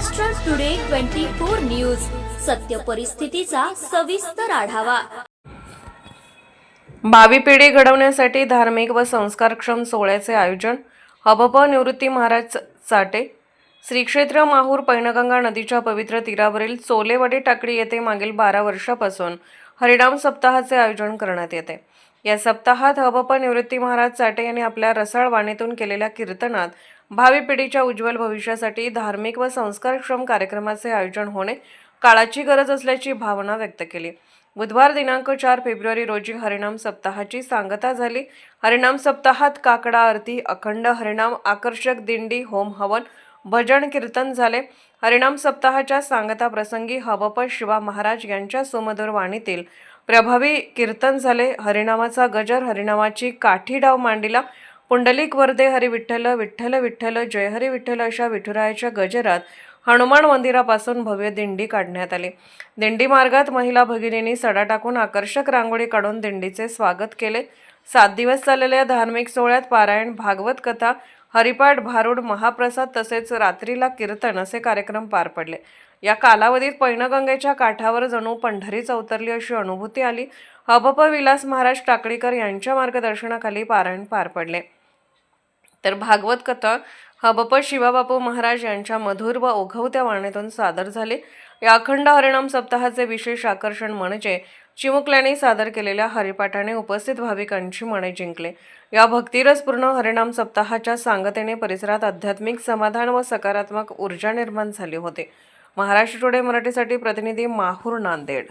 Maharashtra today 24 news, सत्य परिस्थितीचा सविस्तर आढावा। भावी पिढी घडवण्यासाठी धार्मिक व संस्कारक्षम सोहळ्याचे आयोजन हबप निवृत्ती महाराज चाटे श्री क्षेत्र माहूर पैनगंगा नदीच्या पवित्र तीरावरील चोलेवाडी टाकळी येथे मागील 12 वर्षापासून हरिनाम सप्ताहाचे आयोजन करण्यात येते। या सप्ताहात हबप निवृत्ती महाराज चाटे यांनी आपल्या रसाळ वाणीतून केलेल्या कीर्तनात भावी पिढीच्या उज्ज्वल भविष्यासाठी धार्मिक व संस्कारक्षम कार्यक्रमाचे आयोजन होणे काळाची गरज असल्याची भावना व्यक्त केली। बुधवार दिनांक 4 फेब्रुवारी रोजी हरिनाम सप्ताहाची सांगता झाली। हरिनाम सप्ताहात काकडा आरती, अखंड हरिनाम, आकर्षक दिंडी, होम हवन, भजन कीर्तन झाले। हरिनाम सप्ताहाच्या सांगता प्रसंगी हबप शिवा महाराज यांच्या सुमधुर वाणीतील प्रभावी कीर्तन झाले। हरिनामाचा गजर, हरिनामाची काठी डाव मांडिला। पुंडलिक वरदे हरी विठ्ठल, विठ्ठल विठ्ठल, जय हरी विठ्ठल अशा विठुरायाच्या गजरात हनुमान मंदिरापासून भव्य दिंडी काढण्यात आली। दिंडी मार्गात महिला भगिनींनी सडा टाकून आकर्षक रांगोळी काढून दिंडीचे स्वागत केले। 7 दिवस चाललेल्या धार्मिक सोहळ्यात पारायण, भागवत कथा, हरिपाठ, भारुड, महाप्रसाद तसेच रात्रीला कीर्तन असे कार्यक्रम पार पडले। या कालावधीत पैनगंगेच्या काठावर जणू पंढरीच अवतरली अशी अनुभूती आली। हबप विलास महाराज टाकळीकर यांच्या मार्गदर्शनाखाली पारायण पार पडले, तर भागवत कथा हबप शिवाबापू महाराज यांच्या मधुर व ओघवत्या वाणीतून सादर झाले। या अखंड हरिनाम सप्ताहाचे विशेष आकर्षण म्हणजे चिमुकल्यांनी सादर केलेल्या हरिपाठाने उपस्थित भाविकांची मने जिंकले। या भक्तिरसपूर्ण हरिनाम सप्ताहाच्या सांगतेने परिसरात आध्यात्मिक समाधान व सकारात्मक ऊर्जा निर्माण झाली होती। महाराष्ट्र टुडे मराठीसाठी प्रतिनिधी माहूर, नांदेड।